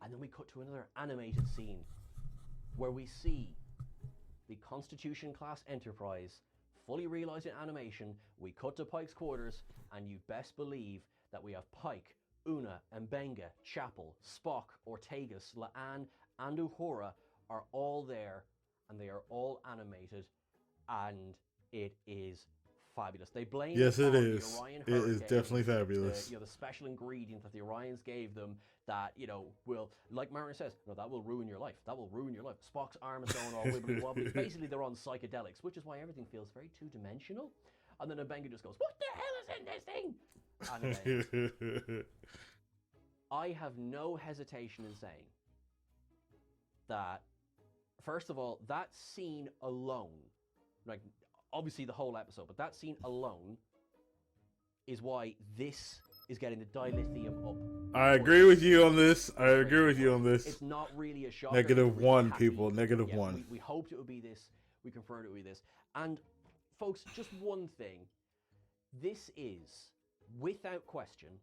And then we cut to another animated scene where we see the Constitution class Enterprise fully realized in animation. We cut to Pike's quarters, and you best believe that we have Pike, Una, Mbenga, Chapel, Spock, Ortegas, La'an, and Uhura are all there, and they are all animated, and it is fabulous. They blame it Yes, it on the is. Orion It is Hurricane, definitely fabulous. the special ingredient that the Orions gave them that, will, like Mariner says, no, that will ruin your life. That will ruin your life. Spock's arm is going all wibbly wobbly. Basically, they're on psychedelics, which is why everything feels very two-dimensional. And then Mbenga just goes, "What the hell is in this thing?" And I have no hesitation in saying that, first of all, that scene alone, like, obviously the whole episode, but that scene alone is why this is getting the dilithium up. I agree with you on this. I agree with you on this. It's not really a shocker. Negative really one, happy. people. Negative one. We hoped it would be this. We confirmed it would be this. And, folks, just one thing. This is, without question,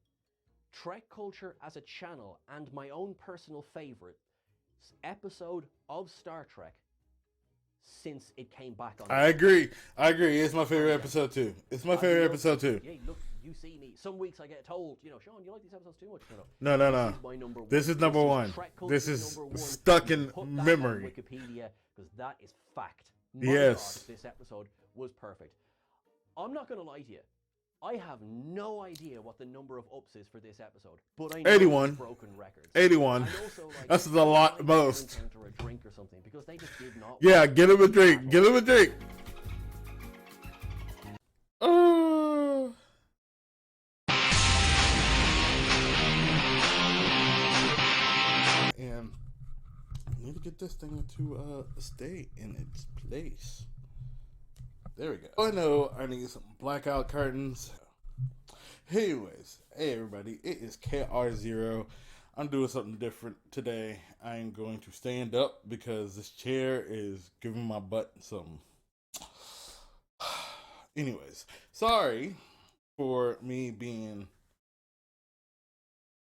Trek Culture as a channel and my own personal favorite episode of Star Trek since it came back on. I agree. It's my favorite episode too. It's my favorite episode too. Yeah, look, you see me. Some weeks I get told, Sean, you like these episodes too much. No. This is my number one. This is number one. This is stuck in memory. On Wikipedia, because that is fact. Yes. God, this episode was perfect. I'm not going to lie to you. I have no idea what the number of ups is for this episode, but I know 81. it's broken records. 81. Also, That's a lot most. Or a drink or something, because they just did not. Yeah, get him a drink. Get him a drink. And I need to get this thing to stay in its place. There we go. I know I need some blackout curtains. Anyways, hey everybody, it is KR0. I'm doing something different today. I am going to stand up because this chair is giving my butt some. Anyways, sorry for me being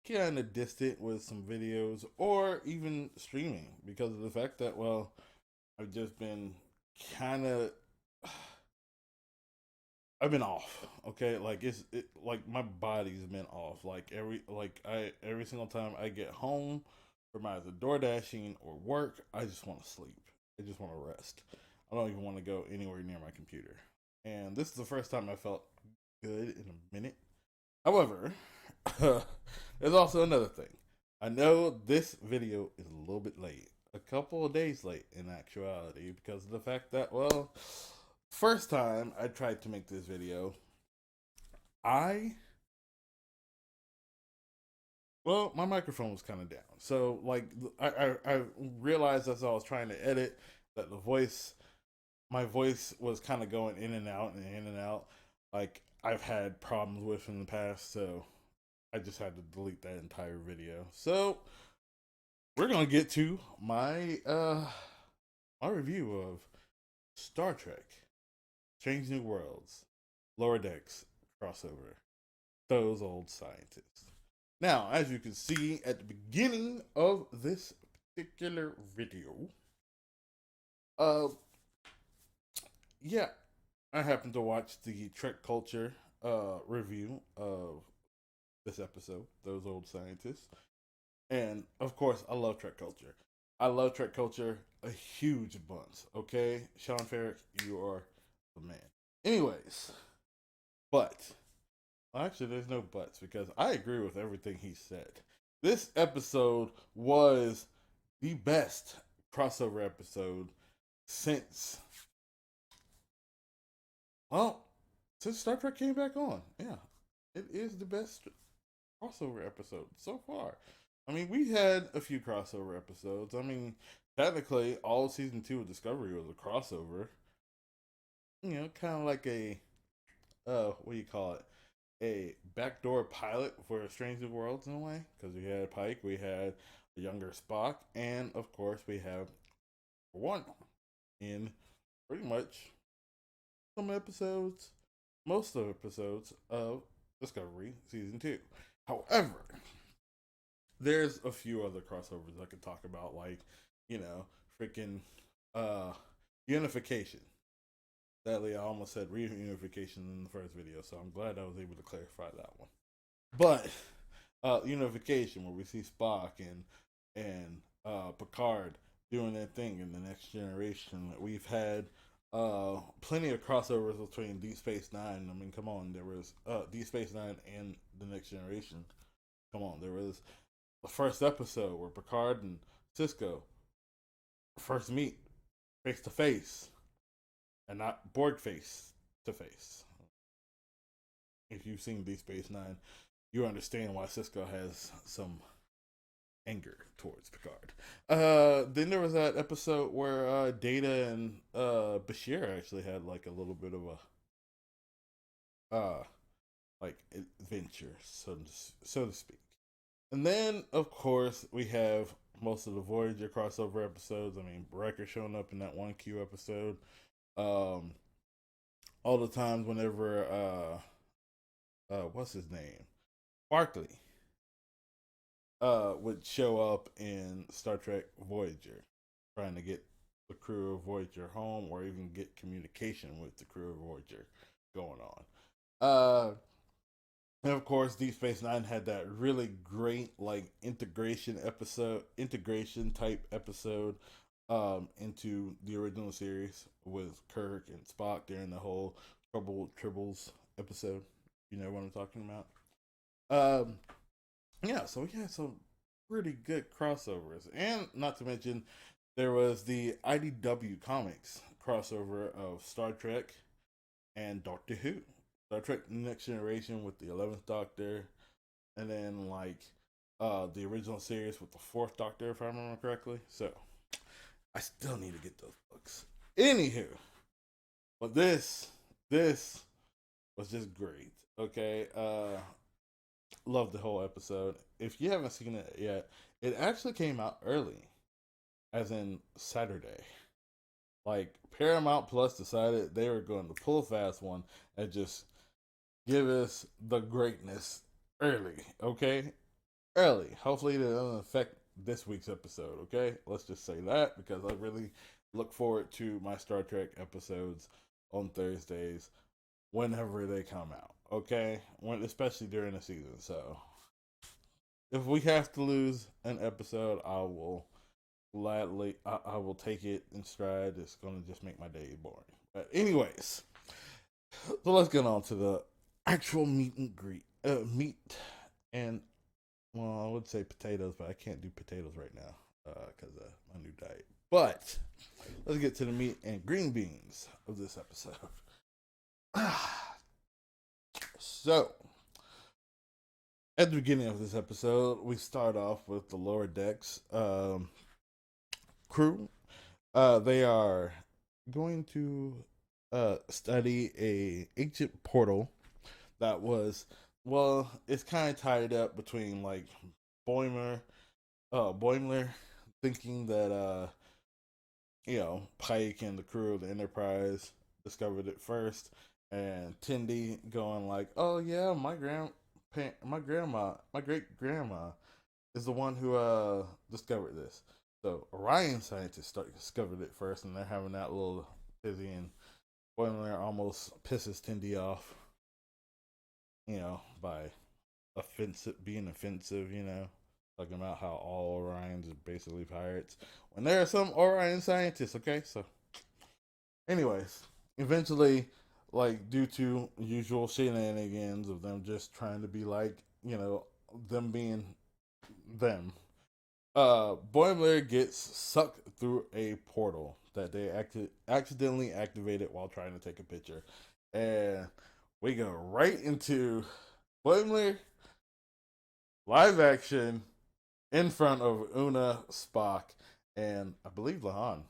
kind of distant with some videos or even streaming because of the fact that, well, I've just been kind of. I've been off, okay? Like like my body's been off. Like every single time I get home from either door dashing or work, I just want to sleep. I just want to rest. I don't even want to go anywhere near my computer. And this is the first time I felt good in a minute. However, there's also another thing. I know this video is a little bit late. A couple of days late in actuality because of the fact that, well, first time I tried to make this video, my microphone was kind of down. So, like, I realized as I was trying to edit that my voice was kind of going in and out and in and out. Like, I've had problems with in the past, so I just had to delete that entire video. So, we're going to get to my review of Star Trek Strange New Worlds, Lower Decks crossover. Those old scientists. Now, as you can see at the beginning of this particular video, yeah, I happened to watch the Trek Culture review of this episode, Those Old Scientists. And, of course, I love Trek Culture. I love Trek Culture a huge bunch, okay? Sean Ferrick, you are the man. Anyways, actually, there's no buts because I agree with everything he said. This episode was the best crossover episode since Star Trek came back on. Yeah, it is the best crossover episode so far. I mean, we had a few crossover episodes. I mean, technically, all of season 2 of Discovery was a crossover. You know, kind of like a, what do you call it? A backdoor pilot for Strange New Worlds in a way. Because we had Pike, we had a younger Spock, and of course we have one in pretty much some episodes, most of the episodes of Discovery season 2. However, there's a few other crossovers I could talk about, like, you know, freaking unification. Sadly, I almost said reunification in the first video, so I'm glad I was able to clarify that one. But unification, where we see Spock and Picard doing their thing in the Next Generation. We've had plenty of crossovers between Deep Space Nine. I mean, come on, there was Deep Space Nine and the Next Generation. Come on, there was the first episode where Picard and Cisco first meet face to face, and not Borg face to face. If you've seen Deep Space Nine, you understand why Cisco has some anger towards Picard. Then there was that episode where Data and Bashir actually had like a little bit of a like adventure, so to speak. And then, of course, we have most of the Voyager crossover episodes. I mean, Riker showing up in that 1Q episode. All the times whenever what's his name? Barclay would show up in Star Trek Voyager, trying to get the crew of Voyager home, or even get communication with the crew of Voyager going on. And of course, Deep Space Nine had that really great like integration type episode into the original series with Kirk and Spock during the whole Trouble Tribbles episode. You know what I'm talking about? Yeah, so we had some pretty good crossovers. And not to mention, there was the IDW Comics crossover of Star Trek and Doctor Who. Star Trek Next Generation with the 11th Doctor, and then like the original series with the 4th Doctor, if I remember correctly. So I still need to get those books. Anywho, but this was just great. Okay, love the whole episode. If you haven't seen it yet, it actually came out early, as in Saturday. Like Paramount Plus decided they were going to pull a fast one and just give us the greatness early, okay? Early. Hopefully it doesn't affect this week's episode, okay? Let's just say that, because I really look forward to my Star Trek episodes on Thursdays whenever they come out, okay? Especially during the season. So if we have to lose an episode, I will gladly, I will take it in stride. It's going to just make my day boring. But anyways, so let's get on to the actual meat and well, I would say potatoes, but I can't do potatoes right now because of my new diet. But let's get to the meat and green beans of this episode. So at the beginning of this episode, we start off with the lower decks crew. They are going to study a ancient portal that was, well, it's kind of tied up between like Boimler thinking that Pike and the crew of the Enterprise discovered it first, and Tendi going like, oh yeah, my great grandma is the one who discovered this. So Orion scientists discovered it first, and they're having that little busy, and Boimler almost pisses Tendi off, by being offensive, talking about how all Orions are basically pirates, when there are some Orion scientists, okay? So, anyways, eventually, like, due to usual shenanigans of them just trying to be like, them being them, Boimler gets sucked through a portal that they accidentally activated while trying to take a picture. And we go right into Boimler live action in front of Una, Spock, and I believe Lahan.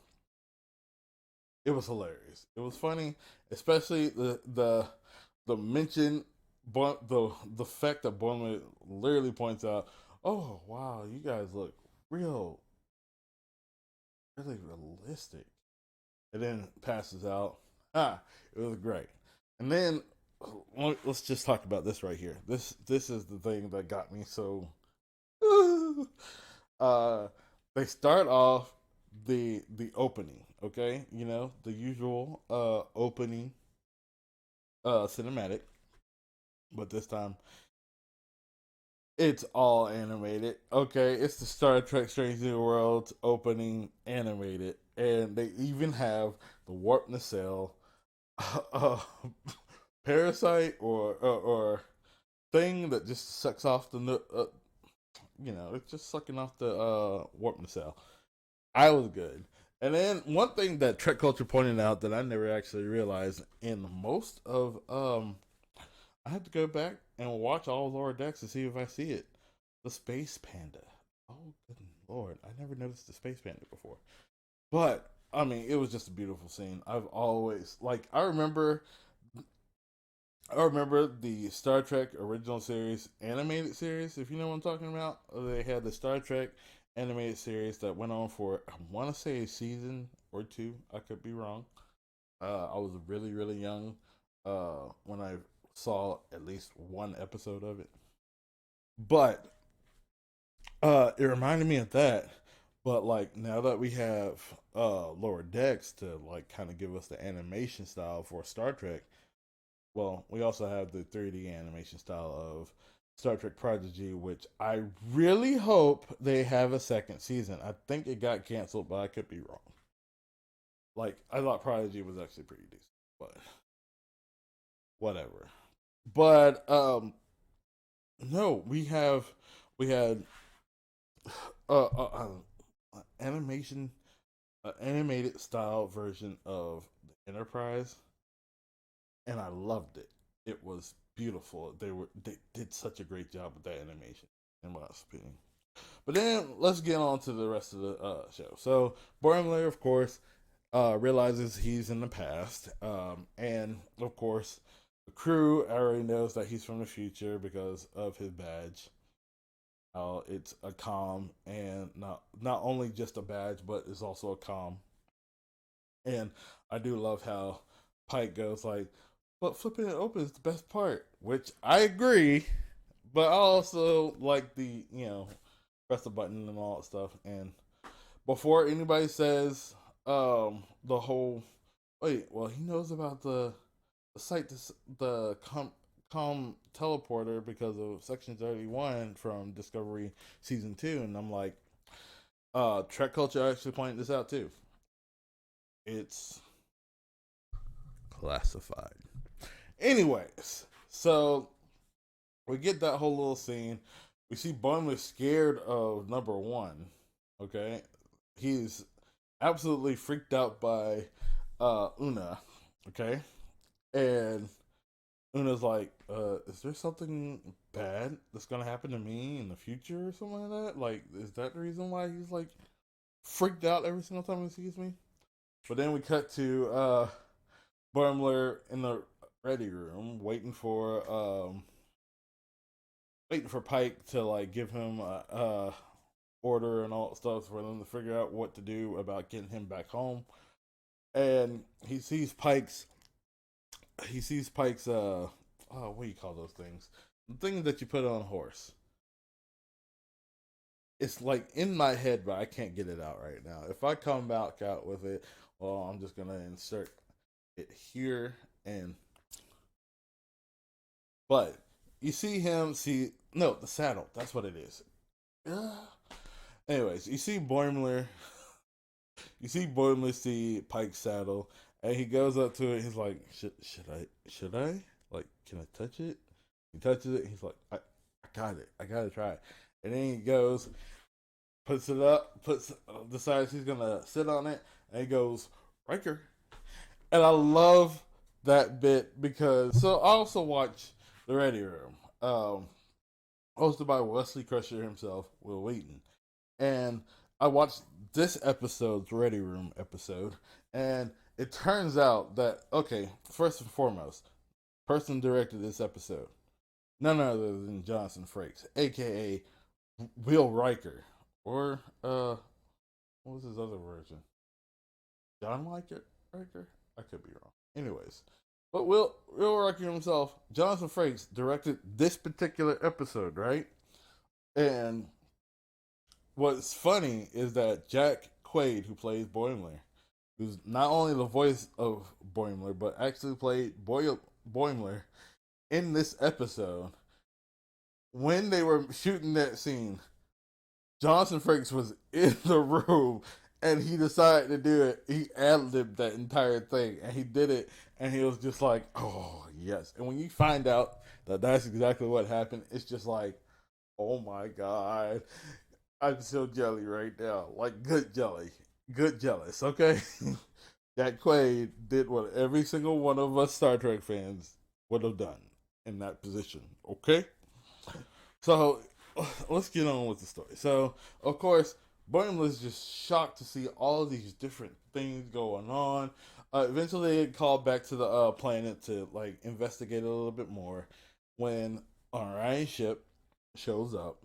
It was hilarious. It was funny, especially the mention, the fact that Boimler literally points out, "Oh wow, you guys look really realistic," and then passes out. It was great. And then let's just talk about this right here. This is the thing that got me so uh, they start off the opening, okay? You know, the usual opening cinematic, but this time it's all animated. Okay, it's the Star Trek Strange New Worlds opening animated, and they even have the warp nacelle uh, parasite or thing that just sucks off the it's just sucking off the warp nacelle. I was good. And then one thing that Trek Culture pointed out that I never actually realized in most of I had to go back and watch all of Lower Decks to see if I see it. The Space Panda. Oh good lord. I never noticed the Space Panda before. But I mean it was just a beautiful scene. I've always like I remember the Star Trek original series animated series, if you know what I'm talking about. They had the Star Trek animated series that went on for, I want to say, a season or two. I could be wrong. I was really, really young when I saw at least one episode of it. But it reminded me of that. But like now that we have Lower Decks to like kind of give us the animation style for Star Trek, well, we also have the 3D animation style of Star Trek Prodigy, which I really hope they have a second season. I think it got canceled, but I could be wrong. Like, I thought Prodigy was actually pretty decent, but whatever. But no, we had uh, uh, animation, animated style version of the Enterprise, and I loved it. It was beautiful. They did such a great job with that animation, in my opinion. But then let's get on to the rest of the show. So Boimler, of course, realizes he's in the past, and of course, the crew already knows that he's from the future because of his badge. It's a com, and not only just a badge, but it's also a com. And I do love how Pike goes like, "But flipping it open is the best part," which I agree. But I also like the press the button and all that stuff. And before anybody says the whole wait, well he knows about the site the com teleporter because of Section 31 from Discovery season 2, and I'm like, Trek Culture actually pointed this out too. It's classified. Anyways, so we get that whole little scene. We see Bun scared of number one. Okay, he's absolutely freaked out by Una. Okay, and Una's like, "Is there something bad that's gonna happen to me in the future or something like that? Like, is that the reason why he's like freaked out every single time he sees me?" But then we cut to Boimler in the ready room, waiting for Pike to like give him a order and all that stuff for them to figure out what to do about getting him back home. And he sees Pike's what do you call those things? The things that you put on a horse. It's like in my head, but I can't get it out right now. If I come back out with it, well, I'm just gonna insert it here and but you see him see no the saddle. That's what it is. Anyways, you see Boimler see Pike's saddle, and he goes up to it. He's like, should I? Like, can I touch it?" He touches it. He's like, I got it. I gotta try it. And then he goes, puts it up, decides he's gonna sit on it, and he goes, "Riker." And I love that bit because so I also watch The Ready Room, hosted by Wesley Crusher himself, Will Wheaton, and I watched this episode's Ready Room episode, and it turns out that okay, first and foremost, person directed this episode, none other than Jonathan Frakes, aka Will Riker, or what was his other version? John Riker? I could be wrong. Anyways, but Will Riker himself, Jonathan Frakes, directed this particular episode, right? And what's funny is that Jack Quaid, who plays Boimler, who's not only the voice of Boimler, but actually played Boimler in this episode, when they were shooting that scene, Jonathan Frakes was in the room and he decided to do it. He ad-libbed that entire thing and he did it, and he was just like, oh, yes. And when you find out that that's exactly what happened, it's just like, oh my God. I'm so jelly right now. Like, good jelly. Good jealous, okay? Jack Quaid did what every single one of us Star Trek fans would have done in that position, okay? So let's get on with the story. So, of course, Boimler is just shocked to see all of these different things going on. Eventually, they called back to the planet to like investigate a little bit more. When an Orion ship shows up,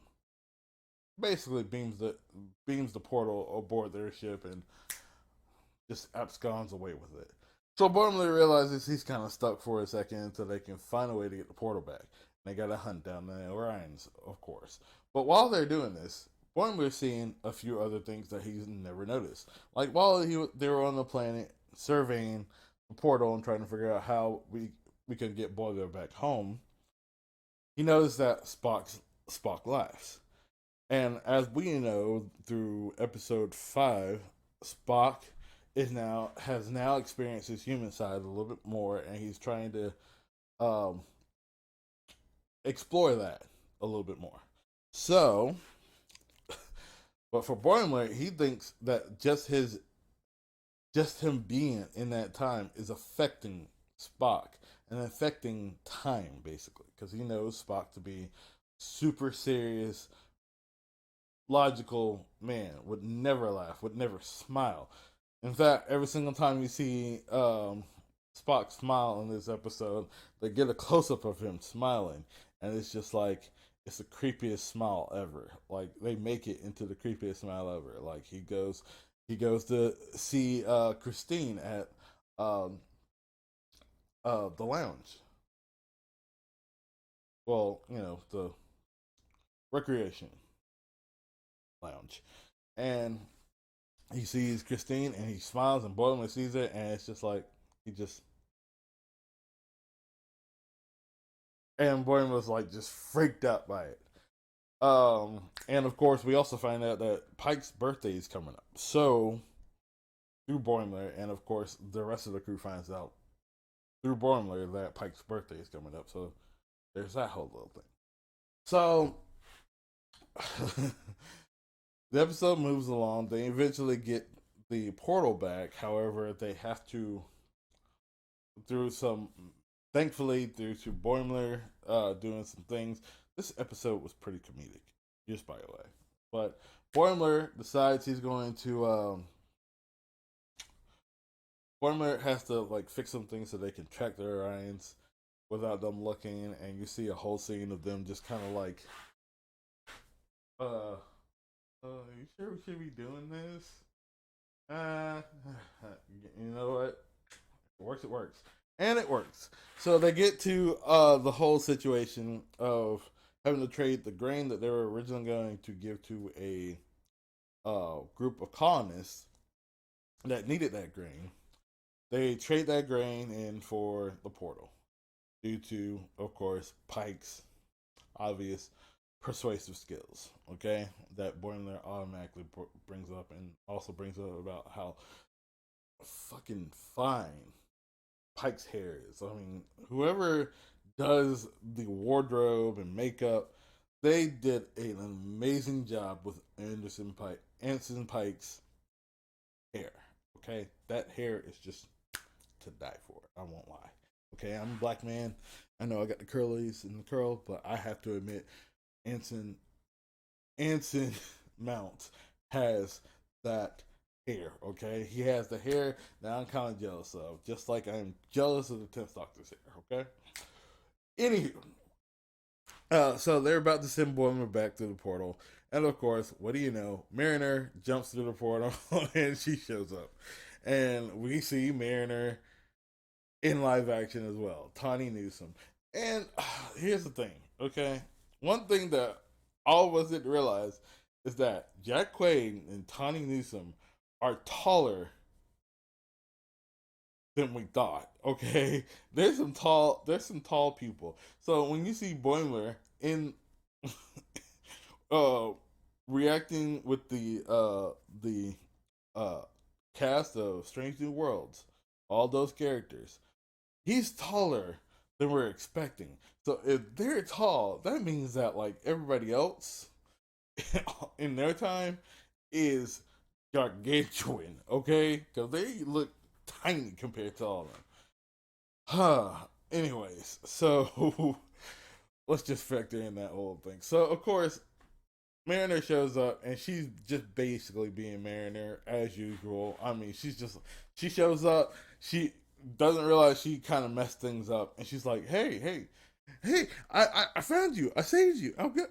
basically beams the portal aboard their ship and just absconds away with it. So Boimler realizes he's kind of stuck for a second until they can find a way to get the portal back. They got to hunt down the Orions, of course. But while they're doing this, Boimler's seeing a few other things that he's never noticed. Like while they were on the planet surveying the portal and trying to figure out how we can get Boimler back home, he noticed that Spock laughs. And as we know through episode 5, Spock has now experienced his human side a little bit more, and he's trying to um, explore that a little bit more. So, but for Boimler, he thinks that just him being in that time is affecting Spock and affecting time, basically, because he knows Spock to be super serious, logical man, would never laugh, would never smile. In fact, every single time you see Spock smile in this episode, they get a close up of him smiling, and it's just like it's the creepiest smile ever. Like they make it into the creepiest smile ever. Like he goes to see Christine at the lounge. Well, the recreation lounge, and he sees Christine and he smiles, and Boimler sees it, and it's just like he just and Boimler was like just freaked out by it. And of course, we also find out that Pike's birthday is coming up. So through Boimler, and of course, the rest of the crew finds out through Boimler that Pike's birthday is coming up. So there's that whole little thing. So the episode moves along. They eventually get the portal back. However, they have to, thankfully, due to Boimler doing some things. This episode was pretty comedic, just by the way. But Boimler decides he's going to. Boimler has to like fix some things so they can track the Orions without them looking, and you see a whole scene of them just kind of like, you sure we should be doing this? You know what? It works, it works. And it works. So they get to the whole situation of having to trade the grain that they were originally going to give to a group of colonists that needed that grain. They trade that grain in for the portal due to, of course, Pike's obvious persuasive skills, okay, that Boimler automatically brings up, and also brings up about how fucking fine Pike's hair is. I mean, whoever does the wardrobe and makeup, they did an amazing job with Anson Pike's hair. Okay, that hair is just to die for. I won't lie. Okay, I'm a black man. I know I got the curlies and the curl, but I have to admit, Anson Mount has that hair. Okay, he has the hair that I'm kind of jealous of, just like I'm jealous of the 10th Doctor's hair. Okay. Anywho, so they're about to send Boimler back through the portal, and of course, what do you know? Mariner jumps through the portal, and she shows up, and we see Mariner in live action as well, Tawny Newsome. And here's the thing, okay? One thing that all of us didn't realize is that Jack Quaid and Tawny Newsome are taller than we thought. Okay, there's some tall people. So when you see Boimler in uh reacting with the uh cast of Strange New Worlds, all those characters, he's taller than we're expecting. So if they're tall, that means that like everybody else in their time is gargantuan, okay? Because they look tiny compared to all of them. Huh. Anyways, so let's just factor in that whole thing. So of course, Mariner shows up and she's just basically being Mariner as usual. I mean, she shows up, she doesn't realize she kind of messed things up, and she's like, "Hey, I found you, I saved you, I'm good."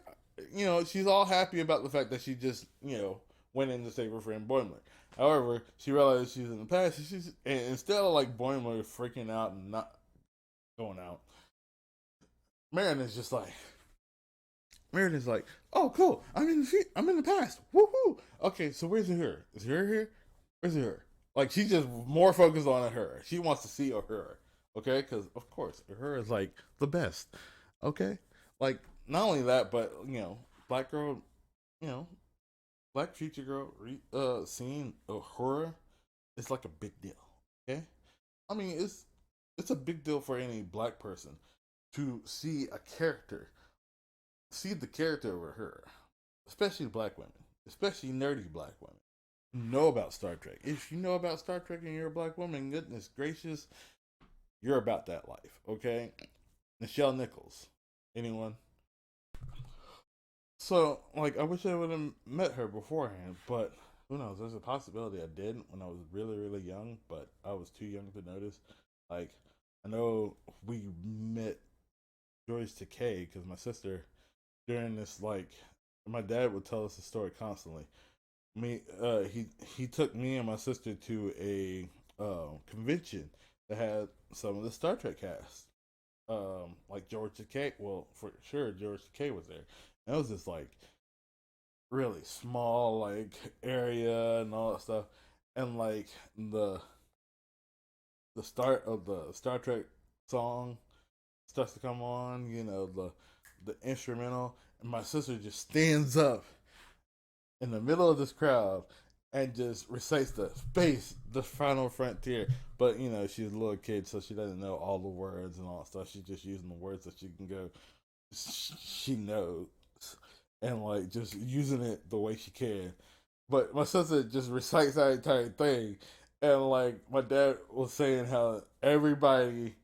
You know, she's all happy about the fact that she just went in to save her friend Boimler. However, she realizes she's in the past, and instead of like Boimler freaking out and not going out, Mariner's just like, Meredith's like, "Oh, cool. I'm in the past. Woohoo! Okay, so where's her? Is her here? Where's her? Like she's just more focused on her. She wants to see her. Okay, because of course her is like the best. Okay, like not only that, but black girl, you know, black future girl, seeing Uhura is like a big deal. Okay, I mean it's a big deal for any black person to see the character of her, especially black women, especially nerdy black women, know about Star Trek. If you know about Star Trek and you're a black woman, goodness gracious, you're about that life, okay? Nichelle Nichols. Anyone? So, like, I wish I would have met her beforehand, but who knows? There's a possibility I did when I was really, really young, but I was too young to notice. Like, I know we met George Takei because my sister during this my dad would tell us the story constantly. He took me and my sister to a convention that had some of the Star Trek cast. Like George Takei, well, for sure George Takei was there. And it was this like really small like area and all that stuff. And like the start of the Star Trek song starts to come on, the instrumental, and my sister just stands up in the middle of this crowd and just recites the final frontier. But she's a little kid, so she doesn't know all the words and all that stuff. She's just using the words that she can go, she knows, and like just using it the way she can. But my sister just recites that entire thing, and like my dad was saying how everybody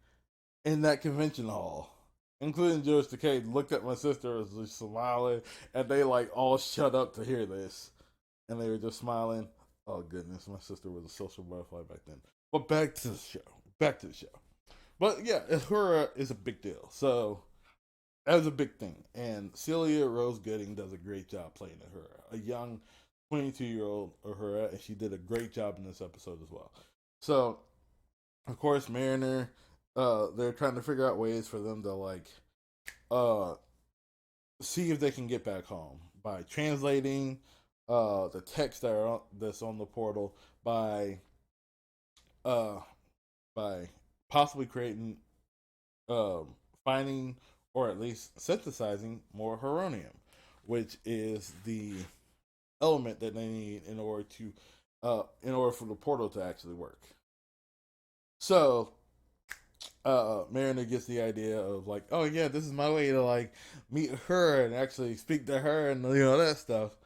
in that convention hall, including George Takei, looked at my sister as just smiling, and they like all shut up to hear this, and they were just smiling. Oh goodness, my sister was a social butterfly back then. But back to the show. Back to the show. But yeah, Uhura is a big deal. So that was a big thing, and Celia Rose Gooding does a great job playing Uhura, a young 22-year-old Uhura, and she did a great job in this episode as well. So of course, Mariner, they're trying to figure out ways for them to uh, see if they can get back home by translating the text that's on the portal by uh, by possibly creating, um, finding or at least synthesizing more heronium, which is the element that they need in order for the portal to actually work. So Mariner gets the idea of like, oh yeah, this is my way to like meet her and actually speak to her and that stuff.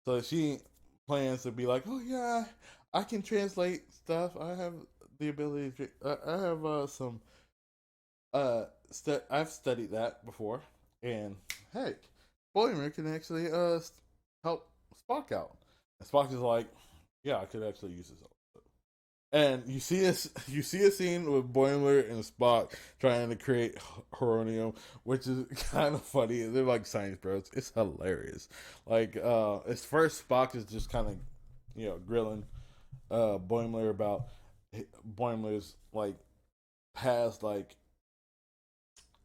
So she plans to be like, oh yeah, I can translate stuff. I have the ability to. I have some. I've studied that before, and heck, Boimler can actually help Spock out. And Spock is like, yeah, I could actually use this. And you see a scene with Boimler and Spock trying to create heronium, which is kind of funny. They're like science bros. It's hilarious. Like, at first Spock is just kind of, grilling Boimler about Boimler's like past like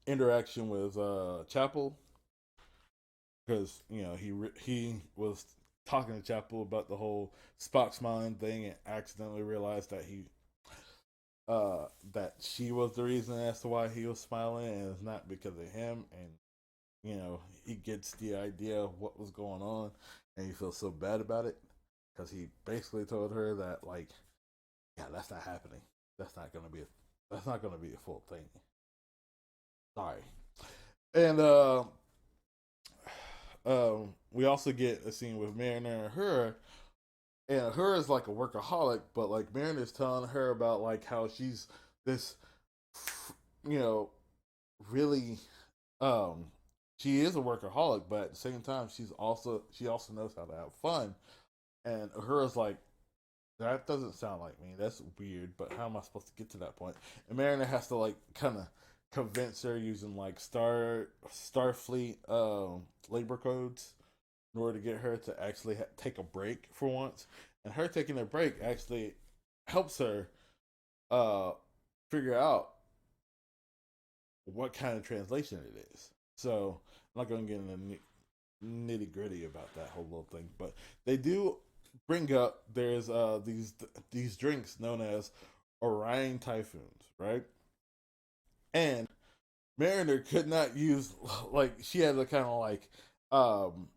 interaction with Chapel, because he was talking to Chapel about the whole Spock smiling thing and accidentally realized that that she was the reason as to why he was smiling and it's not because of him. And he gets the idea of what was going on and he feels so bad about it because he basically told her that, like, yeah, that's not happening. That's not gonna be a full thing. Sorry. And we also get a scene with Mariner and her, and her is like a workaholic, but like Mariner's telling her about like how she's this, you know, really, um, she is a workaholic, but at the same time, she also knows how to have fun, and her is like, that doesn't sound like me. That's weird, but how am I supposed to get to that point? And Mariner has to like kind of convince her using like Starfleet labor codes in order to get her to actually take a break for once. And her taking a break actually helps her uh figure out what kind of translation it is. So I'm not going to get into nitty gritty about that whole little thing, but they do bring up there's these drinks known as Orion Typhoons, right? And Mariner could not use, like, she had to kind of like um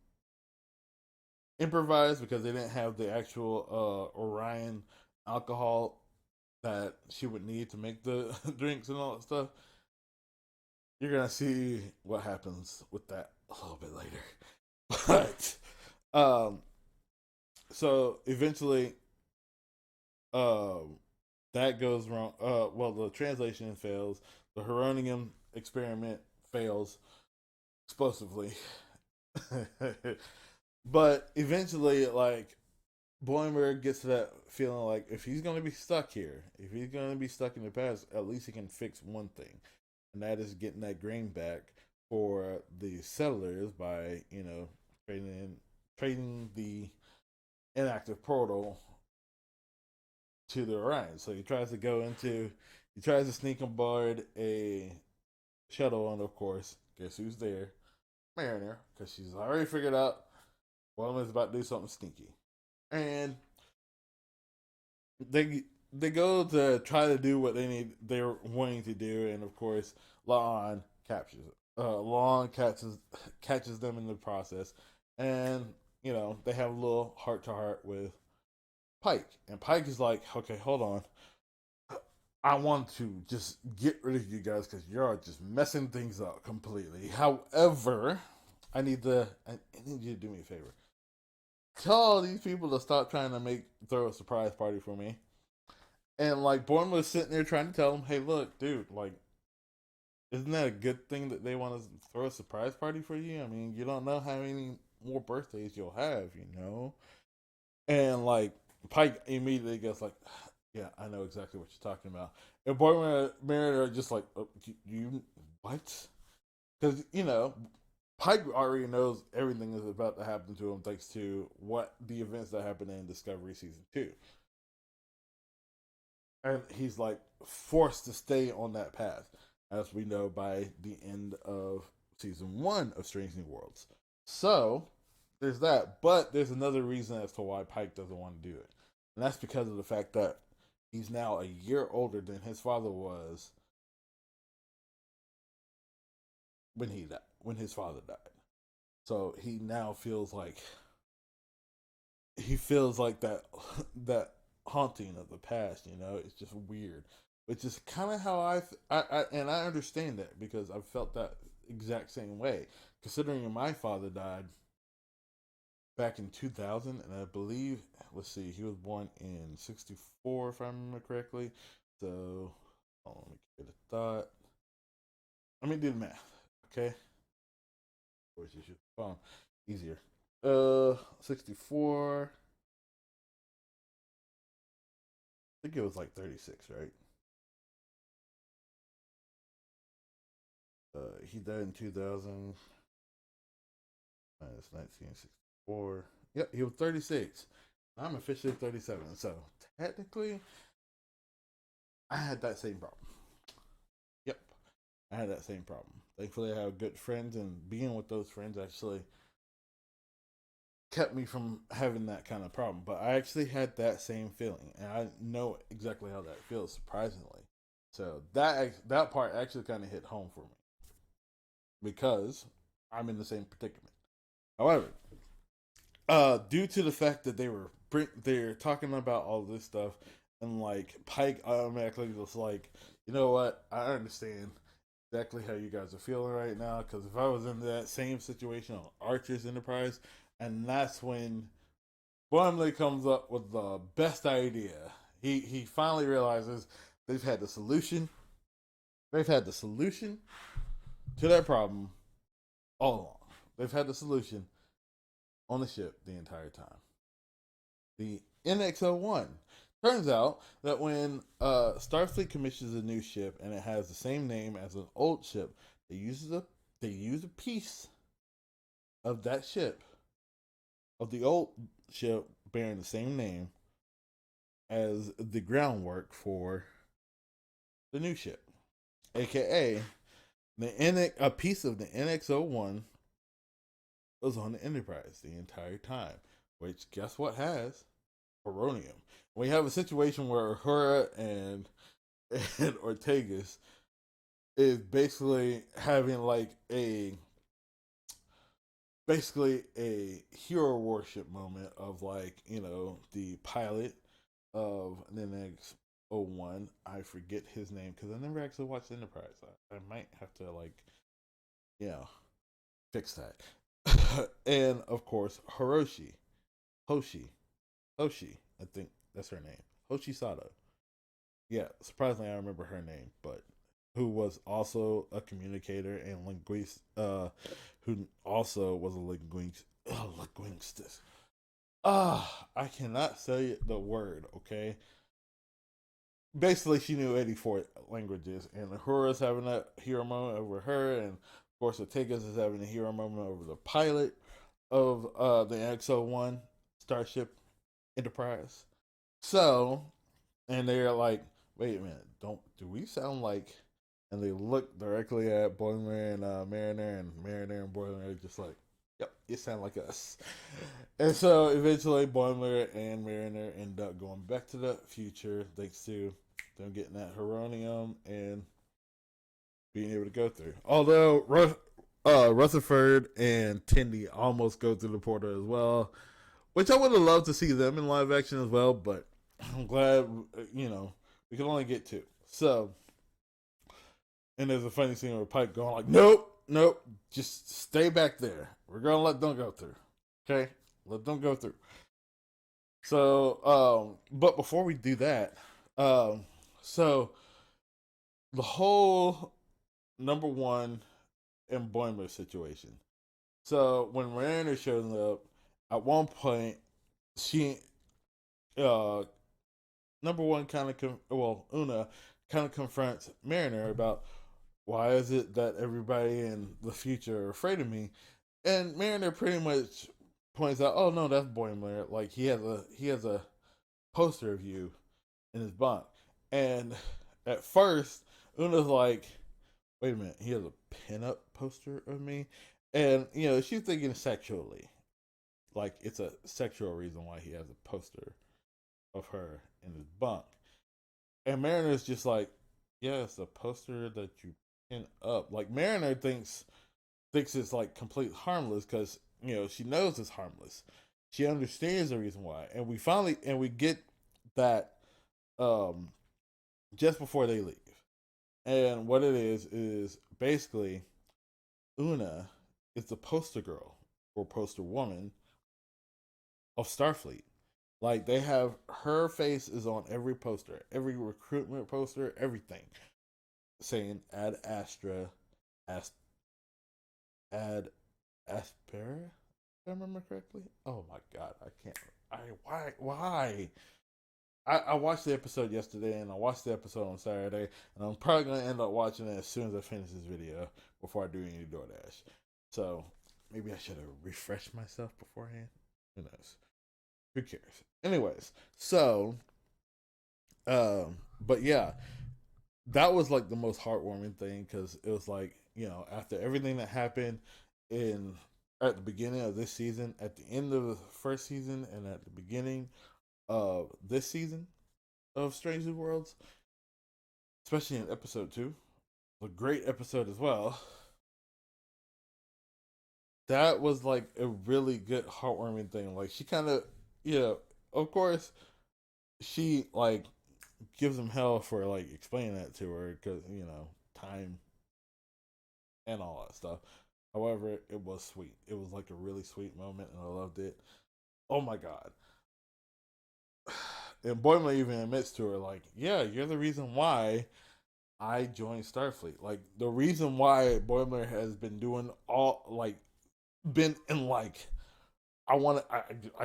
improvise because they didn't have the actual Orion alcohol that she would need to make the drinks and all that stuff. You're gonna see what happens with that a little bit later. But so eventually um that goes wrong. Well, the translation fails. The Heronium experiment fails explosively. But eventually, like, Boimler gets to that feeling like if he's going to be stuck here, if he's going to be stuck in the past, at least he can fix one thing, and that is getting that grain back for the settlers by trading the inactive portal to the Orion. So he tries to sneak aboard a shuttle, and of course, guess who's there? Mariner, because she's already figured out Boimler's about to do something sneaky, and they go to try to do what they're wanting to do, and of course La'an captures La'an catches them in the process, and they have a little heart to heart with Pike, and Pike is like, okay, hold on, I want to just get rid of you guys because you're just messing things up completely. However, I need you to do me a favor. Tell all these people to stop trying to throw a surprise party for me. And like Bourne was sitting there trying to tell him, hey, look, dude, like, isn't that a good thing that they want to throw a surprise party for you? I mean, you don't know how many more birthdays you'll have. And like Pike immediately gets like, yeah, I know exactly what you're talking about. And Bourne Mariner are just like, oh, you what? Because Pike already knows everything is about to happen to him thanks to what the events that happened in Discovery season 2. And he's like forced to stay on that path, as we know by the end of season 1 of Strange New Worlds. So there's that, but there's another reason as to why Pike doesn't want to do it, and that's because of the fact that he's now a year older than his father was when his father died. So he now feels like that haunting of the past. It's just weird. Which is kind of how I understand that because I've felt that exact same way. Considering my father died back in 2000, and I believe, let's see, he was born in 64 if I remember correctly. So, let me get a thought. Let me do the math, okay? Of course, you should phone easier. 64. I think it was like 36, right? He died in 2000 minus 1964. Yep, he was 36. I'm officially 37. So technically, I had that same problem. Yep, I had that same problem. Thankfully, I have good friends, and being with those friends actually kept me from having that kind of problem. But I actually had that same feeling, and I know exactly how that feels. Surprisingly, so that part actually kind of hit home for me because I'm in the same predicament. However, due to the fact that they're talking about all this stuff, and like Pike automatically was like, you know what, I understand exactly how you guys are feeling right now, because if I was in that same situation on Archer's Enterprise, and that's when Boimler comes up with the best idea. He finally realizes they've had the solution. They've had the solution to that problem all along. They've had the solution on the ship the entire time. The NX-01. Turns out that when Starfleet commissions a new ship and it has the same name as an old ship, they use a piece of that ship, of the old ship bearing the same name, as the groundwork for the new ship, aka a piece of the NX-01 was on the Enterprise the entire time, which guess what has polonium. We have a situation where Uhura and Ortegas is basically having like a hero worship moment of, like, the pilot of the next 01. I forget his name because I never actually watched Enterprise. I might have to, like, you know, fix that. And of course, Hoshi, I think that's her name. Hoshi Sato. Yeah, surprisingly, I remember her name, but who was also a communicator and linguist, who also was a linguist. I cannot say the word, okay? Basically, she knew 84 languages, and Uhura's having a hero moment over her, and of course, Ortegas is having a hero moment over the pilot of the XO1 Starship Enterprise. So, and they're like, wait a minute, do we sound like, and they look directly at Boimler and Mariner, and Mariner and Boimler are just like, yep, you sound like us. And so eventually Boimler and Mariner end up going back to the future thanks to them getting that Heronium and being able to go through. Although Rutherford and Tendi almost go through the portal as well, which I would have loved to see them in live action as well, but I'm glad, we can only get two. So, and there's a funny scene where Pike going like, nope, just stay back there. We're going to let them go through. Okay? Let them go through. So, but before we do that, so the whole number one and Boimler situation. So when Mariner shows up, at one point, she, uh, number one kind of, Una kind of confronts Mariner about why is it that everybody in the future are afraid of me, and Mariner pretty much points out, oh no, that's Boimler. Like he has a poster of you in his bunk, and at first Una's like, wait a minute, he has a pinup poster of me, and she's thinking sexually, like it's a sexual reason why he has a poster of her in his bunk. And Mariner's just like, yeah, it's a poster that you pin up. Like Mariner thinks it's like complete harmless because she knows it's harmless. She understands the reason why, and we get that um just before they leave. And what it is basically Una is the poster girl or poster woman of Starfleet. Like they have her face is on every poster, every recruitment poster, everything, saying "Ad Astra, Ast, Ad Aspera." If I remember correctly. Oh my god, I can't. Why? I watched the episode yesterday and I watched the episode on Saturday, and I'm probably gonna end up watching it as soon as I finish this video before I do any DoorDash. So maybe I should have refreshed myself beforehand. Who knows? Who cares? Anyways, so but yeah, that was like the most heartwarming thing because it was like after everything that happened in at the beginning of this season, at the end of the first season, and at the beginning of this season of Strange New Worlds, especially in episode 2, a great episode as well. That was like a really good heartwarming thing. Like she kind of, of course, she like gives him hell for like explaining that to her because time and all that stuff. However, it was sweet. It was like a really sweet moment, and I loved it. Oh my god! And Boimler even admits to her, like, "Yeah, you're the reason why I joined Starfleet. Like the reason why Boimler has been doing all like been in like I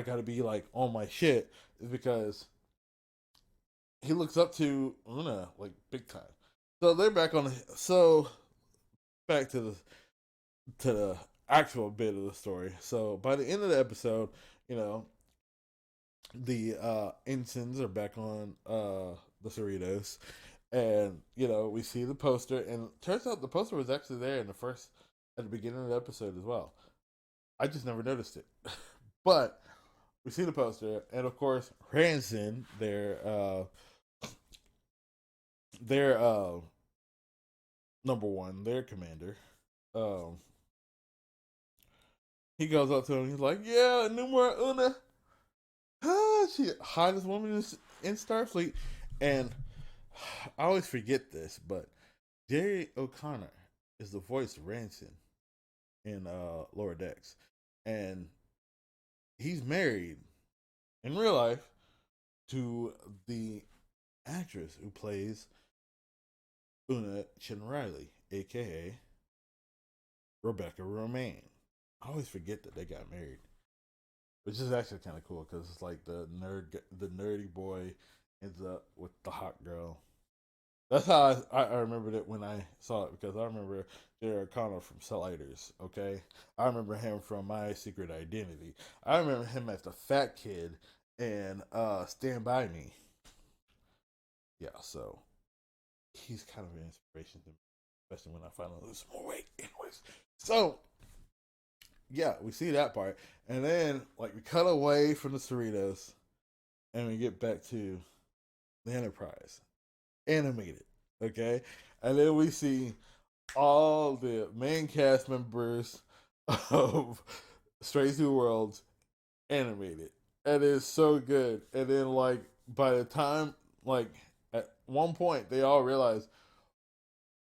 gotta be like on my shit is because he looks up to Una like big time. So they're back on the back to the actual bit of the story. So by the end of the episode, you know, the ensigns are back on the Cerritos, and we see the poster, and it turns out the poster was actually there in the first at the beginning of the episode as well. I just never noticed it, but we see the poster, and of course Ranson, their number one, their commander, um, he goes up to him. He's like, "Yeah, Numero Una, she hottest woman in Starfleet." And I always forget this, but Jerry O'Connor is the voice of Ranson in Lower Decks, and he's married in real life to the actress who plays Una Chin Riley, aka Rebecca Romaine. I always forget that they got married, which is actually kind of cool because it's like the nerdy boy ends up with the hot girl. That's how I remembered it when I saw it because I remember Jared O'Connell from Sliders. Okay, I remember him from My Secret Identity. I remember him as the fat kid and Stand By Me. Yeah, so he's kind of an inspiration to me, especially when I finally lose more weight. Anyways, so yeah, we see that part, and then like we cut away from the Cerritos, and we get back to the Enterprise, animated, okay, and then we see all the main cast members of Strange New Worlds animated, and it's so good. And then like by the time like at one point they all realize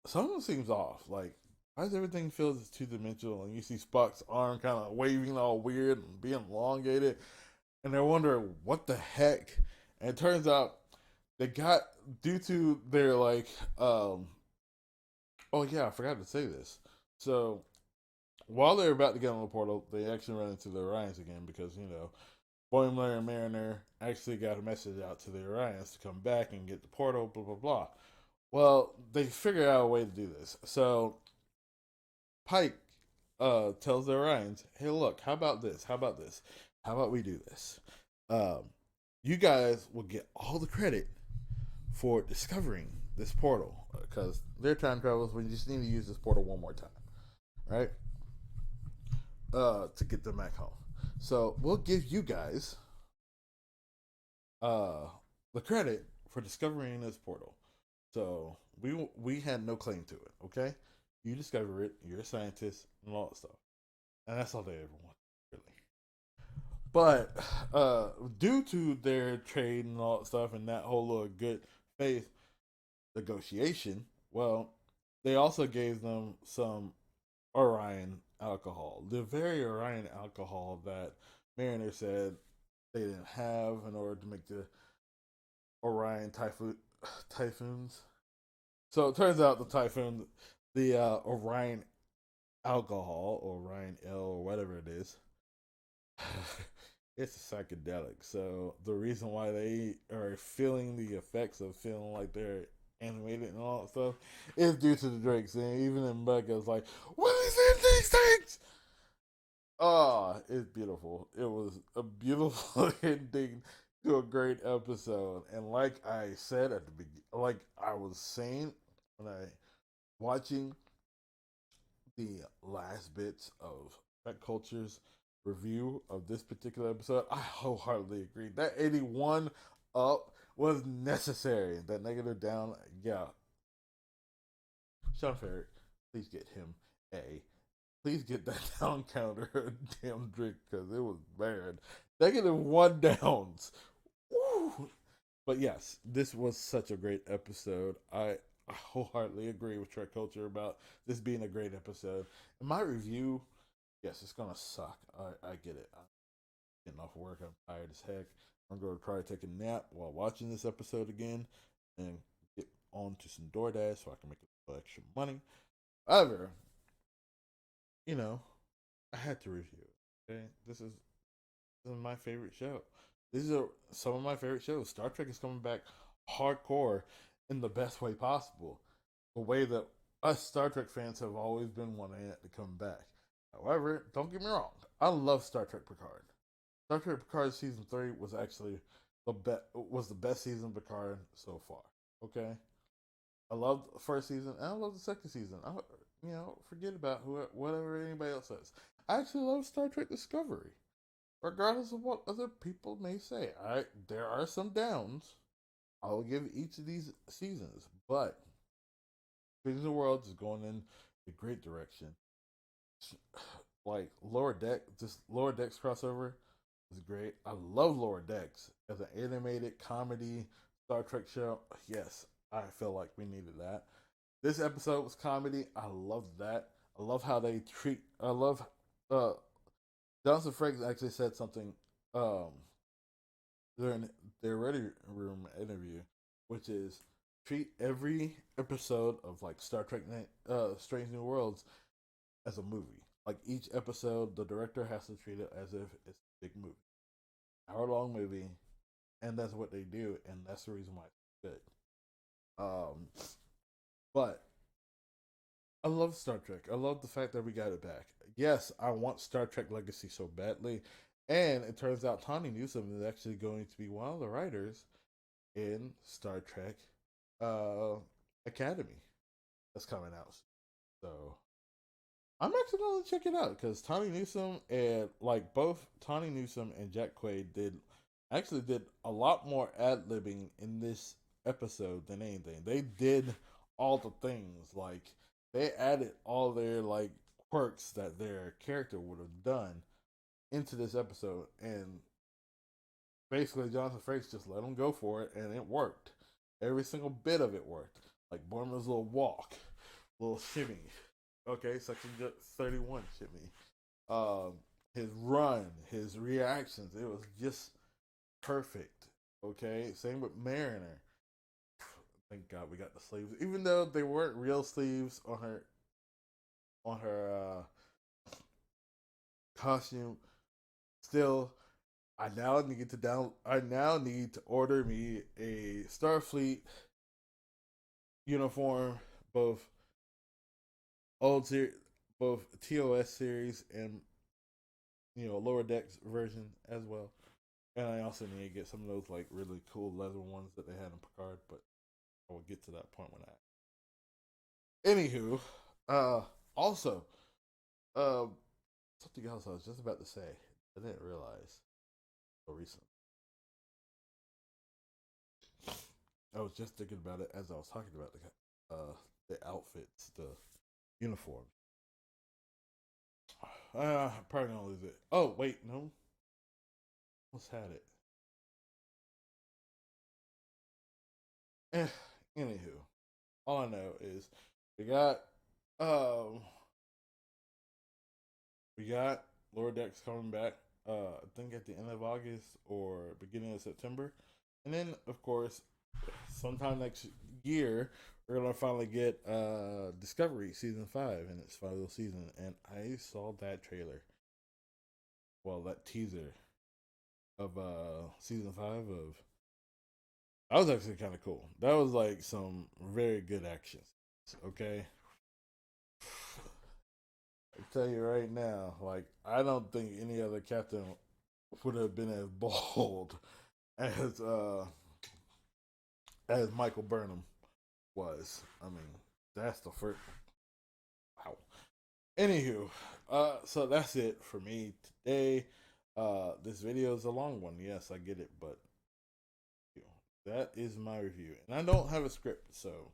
something seems off. Like, why does everything feel two dimensional? And you see Spock's arm kind of waving all weird and being elongated, and they're wondering what the heck. And it turns out they got due to their like, oh yeah, I forgot to say this. So while they're about to get on the portal, they actually run into the Orions again because Boimler and Mariner actually got a message out to the Orions to come back and get the portal. Blah blah blah. Well, they figure out a way to do this. So Pike tells the Orions, "Hey, look, how about this? How about this? How about we do this? Um, you guys will get all the credit for discovering this portal because they're time travelers. We just need to use this portal one more time, right? To get them back home. So we'll give you guys uh the credit for discovering this portal. So we had no claim to it. Okay, you discover it. You're a scientist and all that stuff, and that's all they ever want, really. But due to their trade and all that stuff and that whole little good faith negotiation, well, they also gave them some Orion alcohol, the very Orion alcohol that Mariner said they didn't have in order to make the Orion typhoons. So it turns out the typhoon, the Orion alcohol or Orion L or whatever it is, it's a psychedelic. So the reason why they are feeling the effects of feeling like they're animated and all that stuff is due to the drinks. And even in Becca's like, what is in these things? Oh, it's beautiful. It was a beautiful ending to a great episode. And like I said at the beginning, like I was saying when I watching the last bits of That Culture's review of this particular episode, I wholeheartedly agree. That 81 up was necessary. That negative down, yeah. Sean Ferret, please get him a. Please get that down counter a damn drink because it was bad. Negative one downs. Woo! But yes, this was such a great episode. I wholeheartedly agree with Trek Culture about this being a great episode. In my review, yes, it's gonna suck. I get it. I'm getting off work. I'm tired as heck. I'm gonna try to take a nap while watching this episode again and get on to some DoorDash so I can make a little extra money. However, you know, I had to review it. Okay, this is my favorite show. These are some of my favorite shows. Star Trek is coming back hardcore in the best way possible. The way that us Star Trek fans have always been wanting it to come back. However, don't get me wrong. I love Star Trek Picard. Star Trek Picard season 3 was actually the best season of Picard so far. Okay, I love the first season and I love the second season. Forget about whatever anybody else says. I actually love Star Trek Discovery, regardless of what other people may say. There are some downs. I will give each of these seasons, but Strange New Worlds is going in a great direction. Like Lower Decks crossover is great. I love Lower Decks as an animated comedy Star Trek show. Yes, I feel like we needed that. This episode was comedy. I love that. I love how they treat. I love. Jonathan Frakes actually said something during their Ready Room interview, which is treat every episode of like Star Trek, Strange New Worlds as a movie. Like each episode, the director has to treat it as if it's a big movie, hour-long movie, and that's what they do, and that's the reason why it's good. Um, but I love Star Trek. I love the fact that we got it back. Yes, I want Star Trek Legacy so badly, and it turns out Tawny Newsome is actually going to be one of the writers in Star Trek Academy that's coming out. So I'm actually going to check it out because Tawny Newsome and like both Tawny Newsome and Jack Quaid did a lot more ad libbing in this episode than anything. They did all the things like they added all their like quirks that their character would have done into this episode, and basically Jonathan Frakes just let them go for it, and it worked. Every single bit of it worked. Like Borman's little walk, little shimmy. Okay, Section 31 shimmy. His run, his reactions, it was just perfect. Okay, same with Mariner. Thank God we got the sleeves, even though they weren't real sleeves on her costume. Still, I now need to order me a Starfleet uniform, both both TOS series and Lower Decks version as well. And I also need to get some of those like really cool leather ones that they had in Picard, but I will get to that point when Anywho, also, uh, something else I was just about to say. I didn't realize so recently. I was just thinking about it as I was talking about the outfits, the uniform. Probably gonna lose it. Oh wait, no. Almost had it. Anywho, all I know is we got um we got Lower Decks coming back. I think at the end of August or beginning of September, and then of course sometime next year we're gonna finally get Discovery season 5 in its final season. And I saw that trailer, well, that teaser of season 5 of. That was actually kind of cool. That was like some very good action. Okay, I tell you right now, like I don't think any other captain would have been as bold as as Michael Burnham was. I mean, that's the first. Wow. Anywho, so that's it for me today. This video is a long one. Yes, I get it, but that is my review, and I don't have a script, so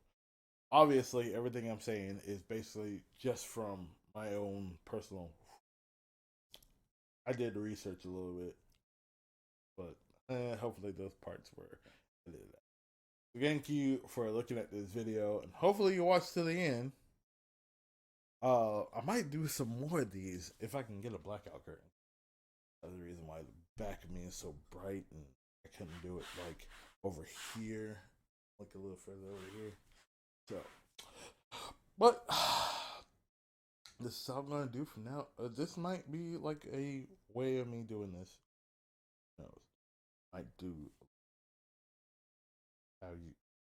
obviously everything I'm saying is basically just from my own personal. I did research a little bit, but hopefully those parts were edited out. Thank you for looking at this video, and hopefully you watch to the end. I might do some more of these if I can get a blackout curtain. That's the reason why the back of me is so bright, and I couldn't do it like over here, like a little further over here. So, but this is all I'm gonna do from now. This might be like a way of me doing this. Who knows? I do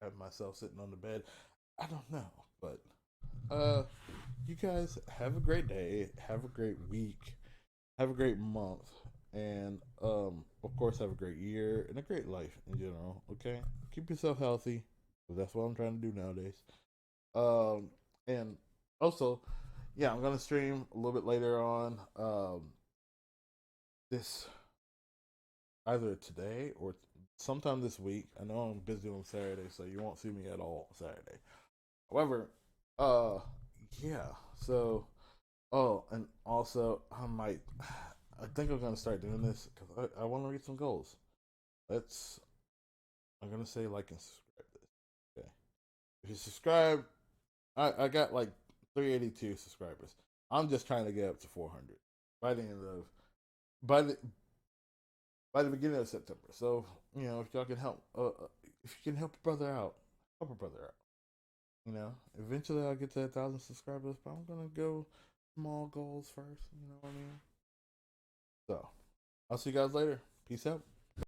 have myself sitting on the bed. I don't know, but you guys have a great day, have a great week, have a great month, and of course have a great year and a great life in general. Okay, keep yourself healthy, because that's what I'm trying to do nowadays. And also, yeah, I'm gonna stream a little bit later on. This either today or sometime this week. I know I'm busy on Saturday, so you won't see me at all Saturday. However, yeah. So, oh, and also I might. I think I'm gonna start doing this because I want to read some goals. Let's. I'm gonna say like and subscribe this. Okay. If you subscribe, I got like 382 subscribers. I'm just trying to get up to 400 by the end of by the by the beginning of September. So if y'all can help, if you can help a brother out, help a brother out. Eventually I'll get to 1,000 subscribers, but I'm gonna go small goals first. You know what I mean? So I'll see you guys later. Peace out.